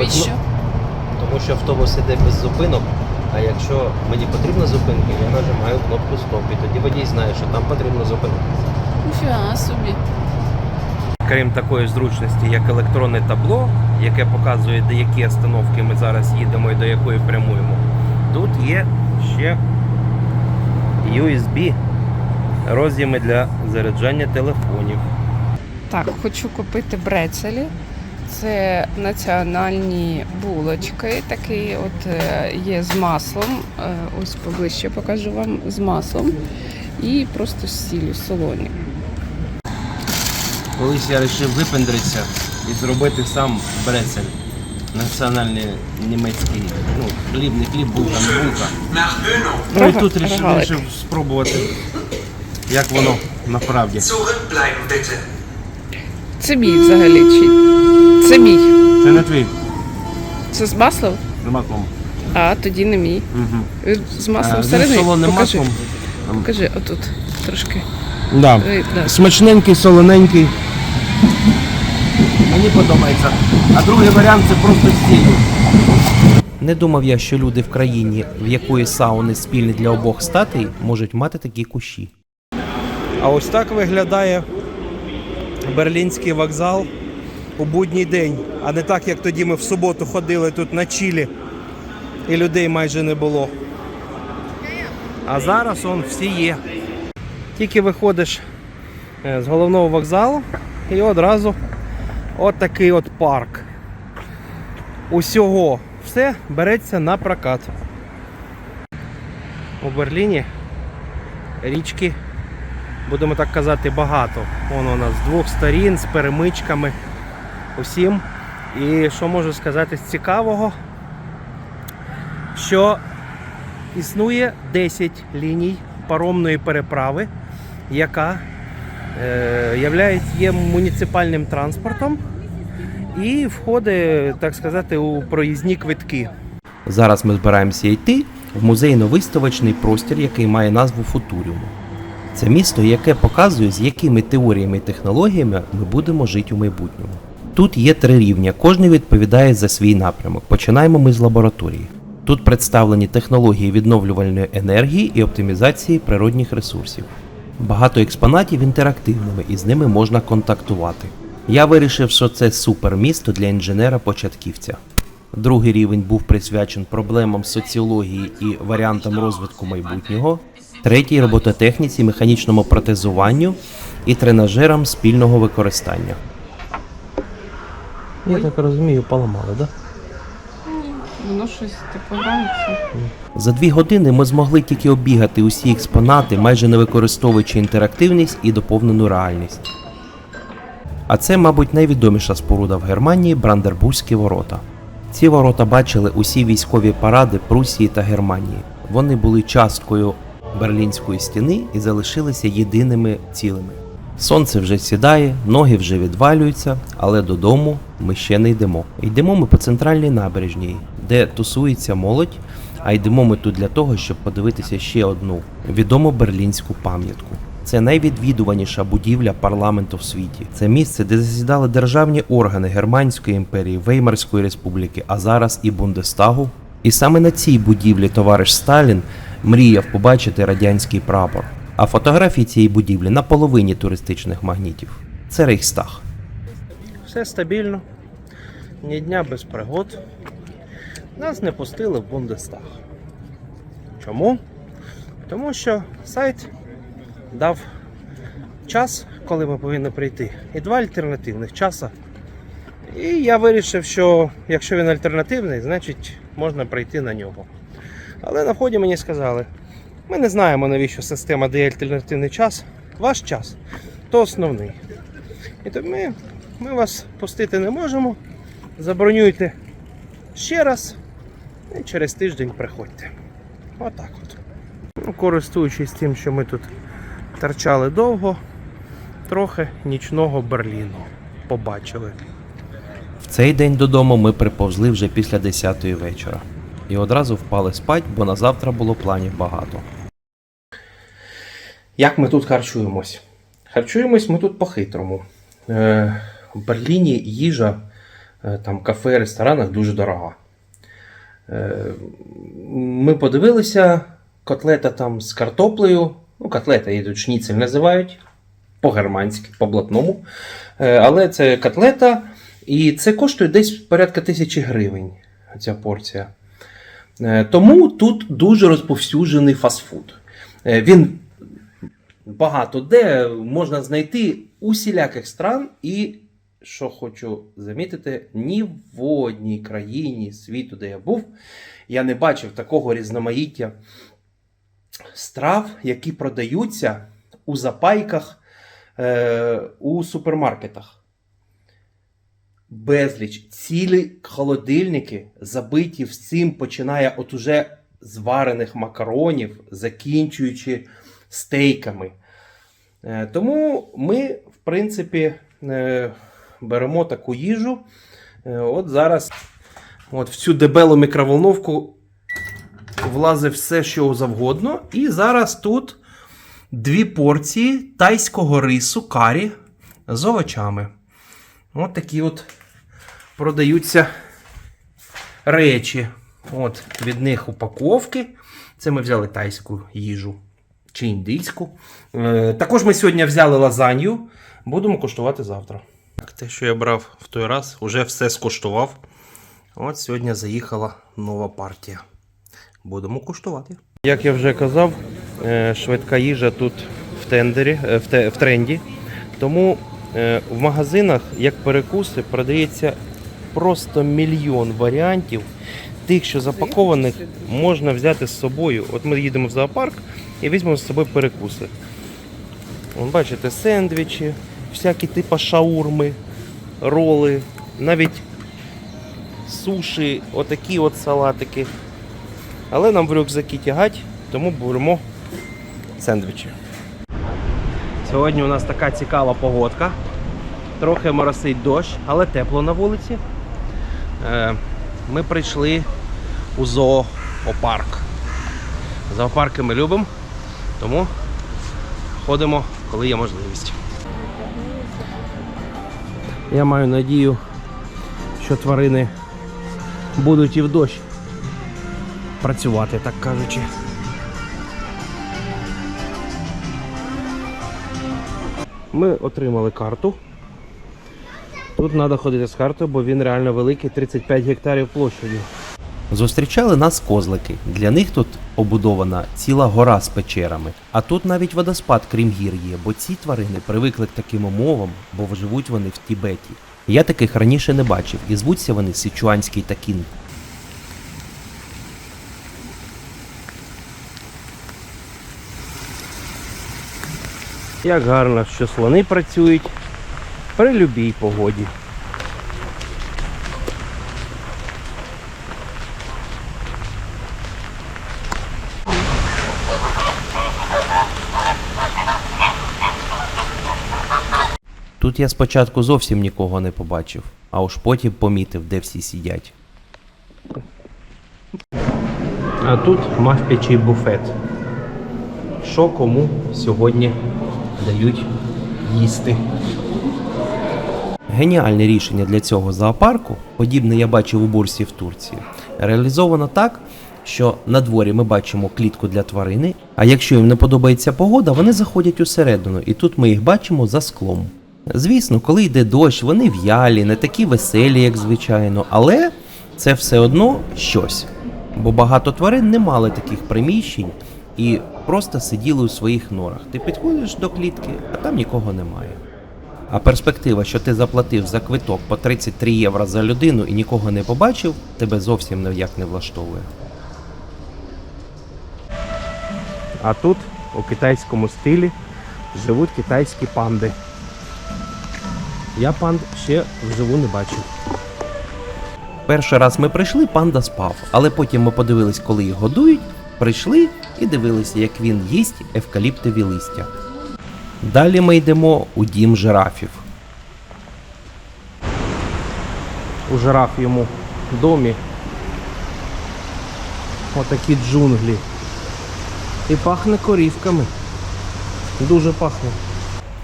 Навіщо? Тому що автобус іде без зупинок, а якщо мені потрібна зупинка, я нажимаю кнопку стоп, і тоді водій знає, що там потрібно зупинитися. Ніфіга собі. Крім такої зручності, як електронне табло, яке показує, до які остановки ми зараз їдемо і до якої прямуємо, тут є ще USB роз'єми для заряджання телефонів. Так, хочу купити брецелі. Це національні булочки, такі от є з маслом. Ось поближче покажу вам, з маслом. І просто з сіллю, солоні. Колись я вирішив випендритися і зробити сам брецель. Національний німецький, хліб, не хліб, булка, не булка. Ну і тут вирішив спробувати, як воно насправді. Це мій взагалі, чи? Це мій. Це не твій. Це з маслом? З маслом. А, тоді не мій. Угу. З маслом всередині? З солоним маслом. Покажи, отут трошки. Да. Да. Смачненький, солоненький. Мені подобається. А другий варіант це просто стіль. Не думав я, що люди в країні, в якої сауни спільні для обох статей, можуть мати такі кущі. А ось так виглядає Берлінський вокзал у будній день. А не так, як тоді ми в суботу ходили тут на чилі і людей майже не було. А зараз всі є. Тільки виходиш з головного вокзалу і одразу от такий от парк. Усього все береться на прокат. У Берліні річки, будемо так казати, багато. Вон у нас з двох сторін, з перемичками, усім. І що можу сказати з цікавого, що існує 10 ліній паромної переправи, яка є муніципальним транспортом і входить, так сказати, у проїзні квитки. Зараз ми збираємося йти в музейно-виставочний простір, який має назву Футуріум. Це місто, яке показує, з якими теоріями і технологіями ми будемо жити у майбутньому. Тут є 3 рівня, кожен відповідає за свій напрямок. Починаємо ми з лабораторії. Тут представлені технології відновлювальної енергії і оптимізації природних ресурсів. Багато експонатів інтерактивними, і з ними можна контактувати. Я вирішив, що це супер місто для інженера-початківця. Другий рівень був присвячений проблемам соціології і варіантам розвитку майбутнього. Третій – робототехніці, механічному протезуванню і тренажерам спільного використання. Я так розумію, поламали, так? Да? Воно щось типу грається. За 2 години ми змогли тільки оббігати усі експонати, майже не використовуючи інтерактивність і доповнену реальність. А це, мабуть, найвідоміша споруда в Германії – Бранденбурзькі ворота. Ці ворота бачили усі військові паради Прусії та Германії. Вони були часткою Берлінської стіни і залишилися єдиними цілими. Сонце вже сідає, ноги вже відвалюються, але додому ми ще не йдемо. Йдемо ми по центральній набережній, де тусується молодь, а йдемо ми тут для того, щоб подивитися ще одну відому берлінську пам'ятку. Це найвідвідуваніша будівля парламенту в світі. Це місце, де засідали державні органи Германської імперії, Веймарської республіки, а зараз і Бундестагу. І саме на цій будівлі товариш Сталін мріяв побачити радянський прапор. А фотографії цієї будівлі на половині туристичних магнітів. Це Рейхстаг. Все стабільно, ні дня без пригод. Нас не пустили в Бундестаг. Чому? Тому що сайт дав час, коли ми повинні прийти, і 2 альтернативних часа. І я вирішив, що якщо він альтернативний, значить можна прийти на нього. Але на вході мені сказали, ми не знаємо, навіщо система дає альтернативний час. Ваш час то основний. І то ми вас пустити не можемо. Забронюйте ще раз і через тиждень приходьте. Отак от. Користуючись тим, що ми тут торчали довго, трохи нічного Берліну побачили. В цей день додому ми приповзли вже після 10-ї вечора. І одразу впали спать, бо на завтра було планів багато. Як ми тут харчуємось? Харчуємось ми тут по-хитрому. В Берліні їжа там кафе, ресторанах дуже дорога. Ми подивилися, котлета там з картоплею, ну котлета її тут шніцель називають, по-германськи, по-блатному. Але це котлета, і це коштує десь порядка 1000 гривень, ця порція. Тому тут дуже розповсюджений фастфуд. Він багато де можна знайти усіляких стран і, що хочу замітити, ні в одній країні світу, де я був, я не бачив такого різноманіття страв, які продаються у запайках у супермаркетах. Безліч, цілі холодильники забиті всім, починає от уже зварених макаронів, закінчуючи стейками. Тому ми, в принципі, беремо таку їжу. От зараз от в цю дебелу мікроволновку влазить все, що завгодно. І зараз тут 2 порції тайського рису карі з овочами. От такі от продаються речі. От від них упаковки. Це ми взяли тайську їжу чи індійську. Також ми сьогодні взяли лазанью. Будемо куштувати завтра. Так, те, що я брав в той раз, вже все скуштував. От сьогодні заїхала нова партія. Будемо куштувати. Як я вже казав, швидка їжа тут в тренді. Тому в магазинах, як перекуси, продається просто мільйон варіантів. Тих, що запакованих, можна взяти з собою. От ми їдемо в зоопарк і візьмемо з собою перекуси. Вон, бачите, сендвічі, всякі типу шаурми, роли, навіть суші, отакі от салатики. Але нам в рюкзаки тягать, тому беремо сендвічі. Сьогодні у нас така цікава погодка. Трохи моросить дощ, але тепло на вулиці. Ми прийшли у зоопарк. Зоопарки ми любимо, тому ходимо, коли є можливість. Я маю надію, що тварини будуть і в дощ працювати, так кажучи. Ми отримали карту. Тут треба ходити з картою, бо він реально великий, 35 гектарів площею. Зустрічали нас козлики. Для них тут побудована ціла гора з печерами. А тут навіть водоспад, крім гір, є, бо ці тварини привикли к таким умовам, бо живуть вони в Тібеті. Я таких раніше не бачив, і звуться вони Сичуанський такін. Як гарно, що слони працюють при любій погоді. Тут я спочатку зовсім нікого не побачив, а уж потім помітив, де всі сидять. А тут мавпячий буфет. Що кому сьогодні дають їсти. Геніальне рішення для цього зоопарку, подібне я бачив у Бурсі в Турції, реалізовано так, що на дворі ми бачимо клітку для тварини, а якщо їм не подобається погода, вони заходять усередину, і тут ми їх бачимо за склом. Звісно, коли йде дощ, вони в'ялі, не такі веселі, як звичайно, але це все одно щось. Бо багато тварин не мали таких приміщень і просто сиділи у своїх норах. Ти підходиш до клітки, а там нікого немає. А перспектива, що ти заплатив за квиток по 33 євро за людину і нікого не побачив, тебе зовсім ніяк не влаштовує. А тут, у китайському стилі, живуть китайські панди. Я панд ще вживу не бачив. Перший раз ми прийшли, панда спав, але потім ми подивились, коли їх годують, прийшли і дивилися, як він їсть евкаліптові листя. Далі ми йдемо у дім жирафів. У жираф'єму домі отакі джунглі. І пахне корівками. Дуже пахне.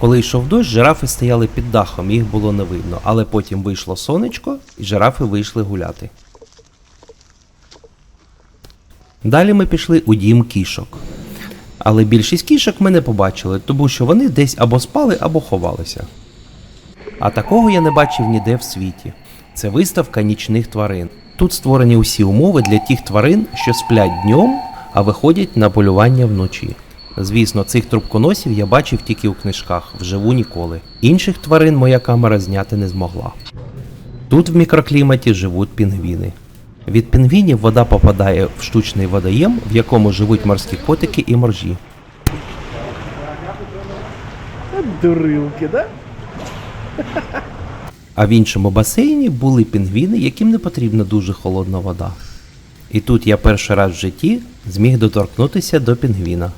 Коли йшов дощ, жирафи стояли під дахом, їх було не видно, але потім вийшло сонечко і жирафи вийшли гуляти. Далі ми пішли у дім кішок. Але більшість кішок ми не побачили, тому що вони десь або спали, або ховалися. А такого я не бачив ніде в світі. Це виставка нічних тварин. Тут створені усі умови для тих тварин, що сплять днем, а виходять на полювання вночі. Звісно, цих трубконосів я бачив тільки у книжках, вживу ніколи. Інших тварин моя камера зняти не змогла. Тут в мікрокліматі живуть пінгвіни. Від пінгвінів вода попадає в штучний водоєм, в якому живуть морські котики і моржі. Дурилки, да? А в іншому басейні були пінгвіни, яким не потрібна дуже холодна вода. І тут я перший раз в житті зміг доторкнутися до пінгвіна.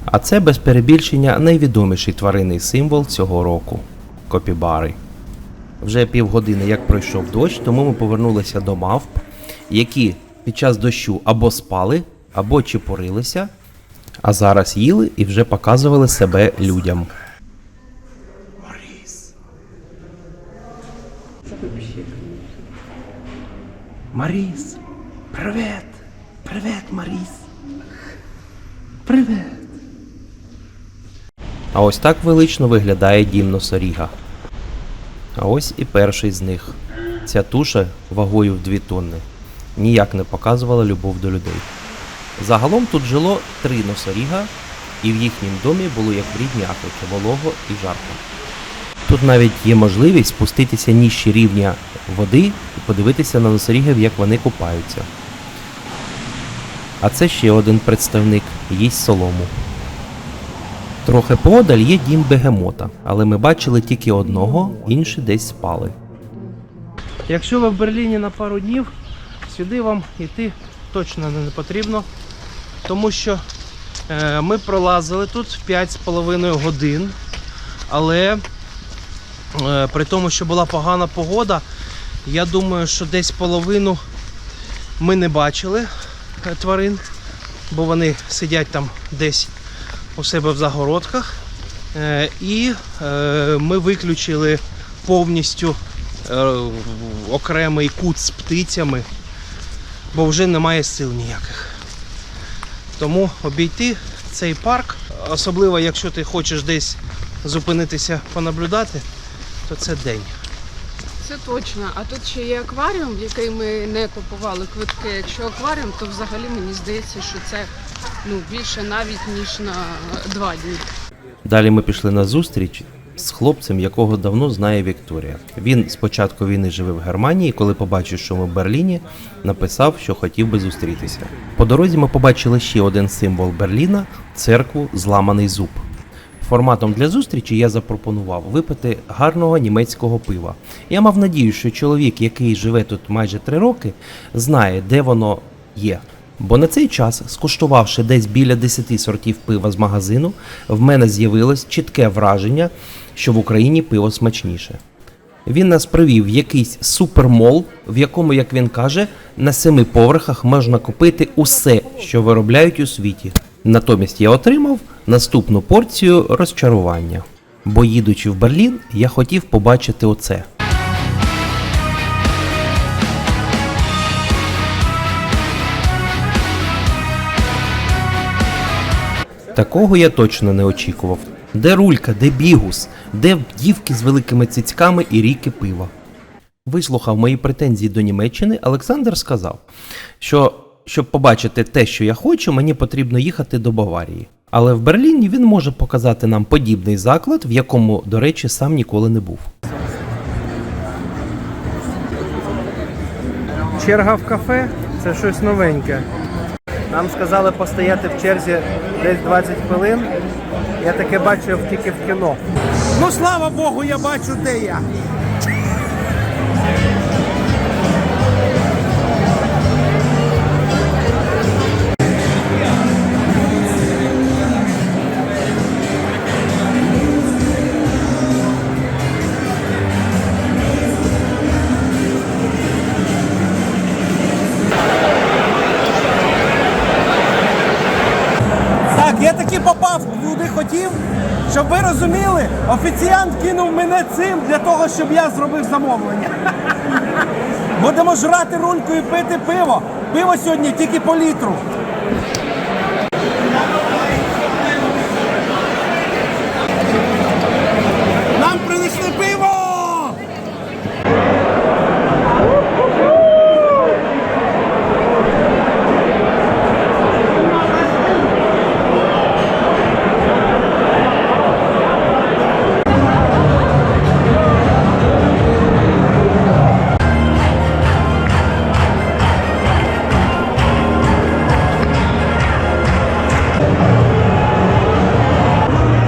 А це без перебільшення найвідоміший тваринний символ цього року – копібари. Вже півгодини як пройшов дощ, тому ми повернулися до мавп, які під час дощу або спали, або чепурилися, а зараз їли і вже показували себе людям. Маріс, привет! Привет, Маріс! Привет! А ось так велично виглядає дім носоріга. А ось і перший з них. Ця туша вагою в 2 тонни ніяк не показувала любов до людей. Загалом тут жило 3 носоріга, і в їхнім домі було як в рідній Африці, волого і жарко. Тут навіть є можливість спуститися нижче рівня води і подивитися на носорігів, як вони купаються. А це ще один представник – їсть солому. Трохи поодаль є дім бегемота, але ми бачили тільки одного, інші десь спали. Якщо ви в Берліні на пару днів, сюди вам йти точно не потрібно, тому що ми пролазили тут 5,5 годин, але при тому, що була погана погода, я думаю, що десь половину ми не бачили тварин, бо вони сидять там десь у себе в загородках, і ми виключили повністю окремий кут з птицями, бо вже немає сил ніяких. Тому обійти цей парк, особливо якщо ти хочеш десь зупинитися понаблюдати, то це день. Це точно. А тут ще є акваріум, в який ми не купували квитки. Якщо акваріум, то взагалі мені здається, що це більше навіть, ніж на 2 дні. Далі ми пішли на зустріч з хлопцем, якого давно знає Вікторія. Він з початку війни живе в Германії, коли побачив, що ми в Берліні, написав, що хотів би зустрітися. По дорозі ми побачили ще один символ Берліна – церкву «Зламаний зуб». Форматом для зустрічі я запропонував випити гарного німецького пива. Я мав надію, що чоловік, який живе тут майже 3 роки, знає, де воно є. Бо на цей час, скуштувавши десь біля 10 сортів пива з магазину, в мене з'явилось чітке враження, що в Україні пиво смачніше. Він нас привів в якийсь супермол, в якому, як він каже, на 7 поверхах можна купити усе, що виробляють у світі. Натомість я отримав наступну порцію розчарування. Бо їдучи в Берлін, я хотів побачити оце. Такого я точно не очікував. Де рулька, де бігус, де дівки з великими цицьками і ріки пива. Вислухав мої претензії до Німеччини, Олександр сказав, що щоб побачити те, що я хочу, мені потрібно їхати до Баварії. Але в Берліні він може показати нам подібний заклад, в якому, до речі, сам ніколи не був. Черга в кафе – це щось новеньке. Нам сказали постояти в черзі десь 20 хвилин. Я таке бачив тільки в кіно. Ну, слава Богу, я бачу, де я. таки попав куди хотів. Щоб ви розуміли, офіціант кинув мене цим для того, щоб я зробив замовлення. Будемо жрати рульку і пити пиво. Пиво сьогодні тільки по літру. Нам принесли пиво!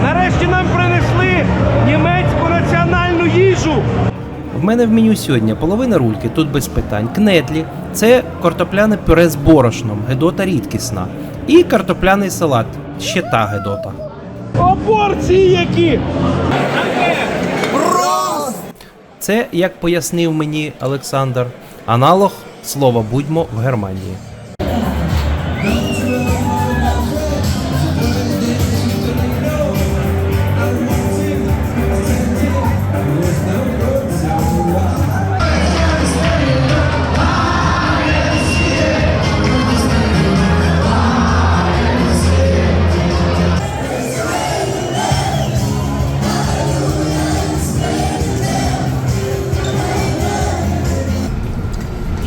Нарешті нам принесли німецьку національну їжу. В мене в меню сьогодні половина рульки, тут без питань. Кнедлі – це картопляне пюре з борошном, гедота рідкісна. І картопляний салат, ще та гедота. О, порції які! Це, як пояснив мені Олександр, аналог слова «будьмо» в Германії.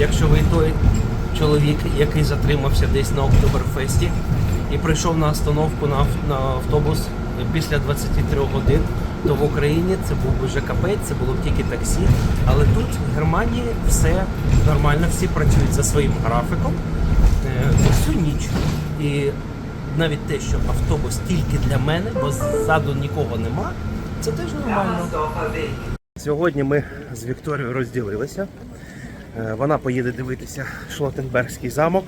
Якщо ви той чоловік, який затримався десь на Октоберфесті і прийшов на остановку на автобус після 23 годин, то в Україні це був би вже капець, це було б тільки таксі. Але тут, в Германії, все нормально, всі працюють за своїм графіком всю ніч. І навіть те, що автобус тільки для мене, бо ззаду нікого нема, це теж нормально. Сьогодні ми з Вікторією розділилися. Вона поїде дивитися Шлоттенбергський замок,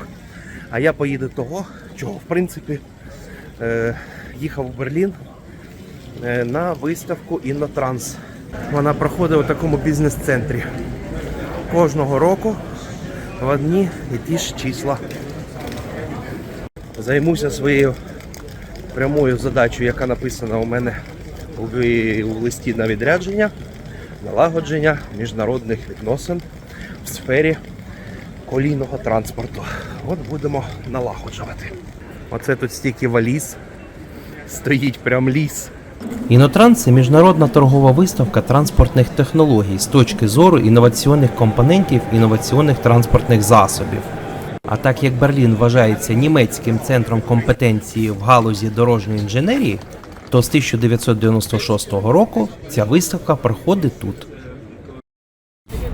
а я поїду того, чого, в принципі, їхав у Берлін на виставку Іннотранс. Вона проходить у такому бізнес-центрі. Кожного року в одні і ті ж числа. Займуся своєю прямою задачею, яка написана у мене у листі на відрядження, налагодження міжнародних відносин в сфері колійного транспорту. От будемо налагоджувати. Оце тут стільки валіз, стоїть прям ліс. Інотранс – це міжнародна торгова виставка транспортних технологій з точки зору інноваційних компонентів інноваційних транспортних засобів. А так як Берлін вважається німецьким центром компетенції в галузі дорожньої інженерії, то з 1996 року ця виставка проходить тут.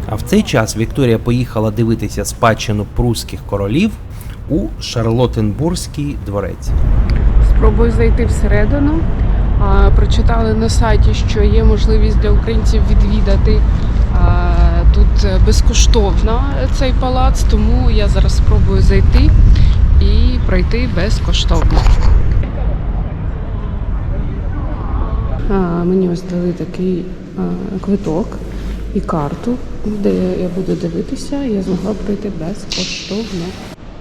А в цей час Вікторія поїхала дивитися спадщину прусських королів у Шарлоттенбурзький дворець. Спробую зайти всередину. Прочитали на сайті, що є можливість для українців відвідати тут безкоштовно цей палац, тому я зараз спробую зайти і пройти безкоштовно. Мені ось дали такий квиток і карту, де я буду дивитися, я змогла пройти безкоштовно.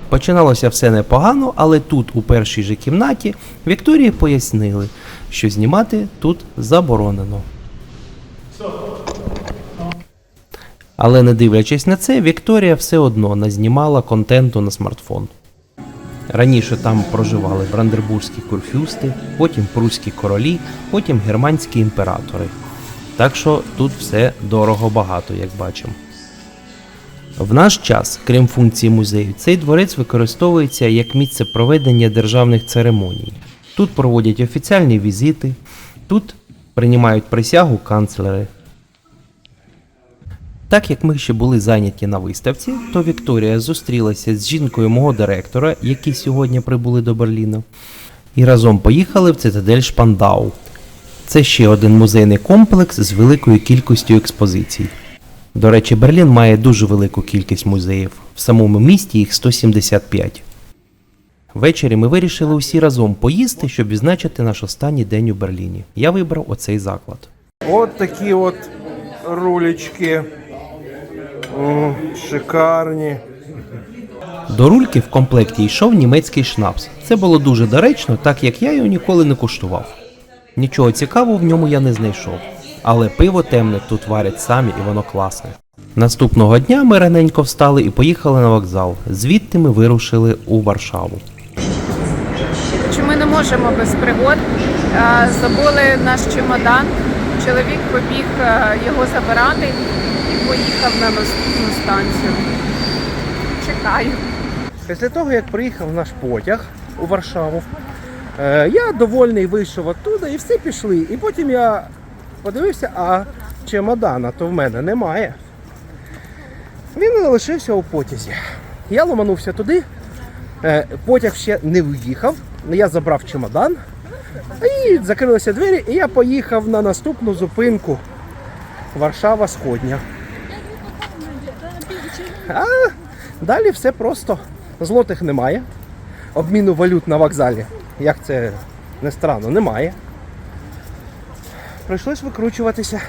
Починалося все непогано, але тут, у першій же кімнаті, Вікторії пояснили, що знімати тут заборонено. Але не дивлячись на це, Вікторія все одно назнімала контенту на смартфон. Раніше там проживали брандербурзькі курфюрсти, потім прусські королі, потім германські імператори. Так що тут все дорого-багато, як бачимо. В наш час, крім функції музею, цей дворець використовується як місце проведення державних церемоній. Тут проводять офіціальні візити, тут приймають присягу канцлери. Так як ми ще були зайняті на виставці, то Вікторія зустрілася з жінкою мого директора, які сьогодні прибули до Берліна, і разом поїхали в цитадель Шпандау. Це ще один музейний комплекс з великою кількістю експозицій. До речі, Берлін має дуже велику кількість музеїв. В самому місті їх 175. Ввечері ми вирішили усі разом поїсти, щоб відзначити наш останній день у Берліні. Я вибрав оцей заклад. От такі от рулечки. Шикарні. До рульки в комплекті йшов німецький шнапс. Це було дуже доречно, так як я його ніколи не куштував. Нічого цікавого в ньому я не знайшов. Але пиво темне тут варять самі і воно класне. Наступного дня ми раненько встали і поїхали на вокзал. Звідти ми вирушили у Варшаву. Чи ми не можемо без пригод. Забули наш чемодан. Чоловік побіг його забирати і поїхав на наступну станцію. Чекаю. Після того, як приїхав наш потяг у Варшаву, я довольний вийшов оттуда і всі пішли. І потім я подивився, а чемодана то в мене немає. Він залишився у потязі. Я ломанувся туди, потяг ще не виїхав, я забрав чемодан, і закрилися двері, і я поїхав на наступну зупинку Варшава Сходня. А далі все просто. Злотих немає, обміну валют на вокзалі, як це не странно, немає. Прийшлось викручуватися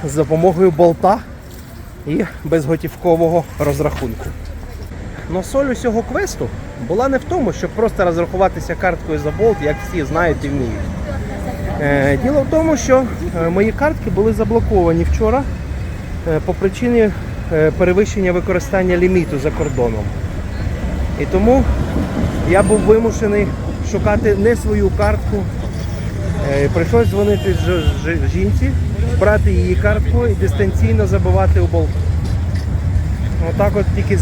з допомогою болта і безготівкового розрахунку. Но соль усього квесту була не в тому, щоб просто розрахуватися карткою за болт, як всі знають і вміють. Діло в тому, що мої картки були заблоковані вчора по причині перевищення використання ліміту за кордоном. І тому я був вимушений шукати не свою картку. Прийшлось дзвонити жінці, брати її картку і дистанційно забивати у болт. Отак от тільки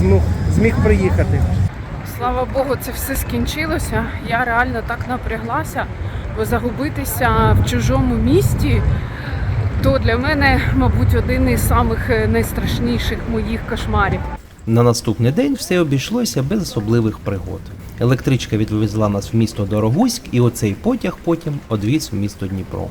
зміг приїхати. Слава Богу, це все скінчилося. Я реально так напряглася, бо загубитися в чужому місті, то для мене, мабуть, один із самих найстрашніших моїх кошмарів. На наступний день все обійшлося без особливих пригод. Електричка відвезла нас в місто Дорогуськ, і оцей потяг потім одвіз в місто Дніпро.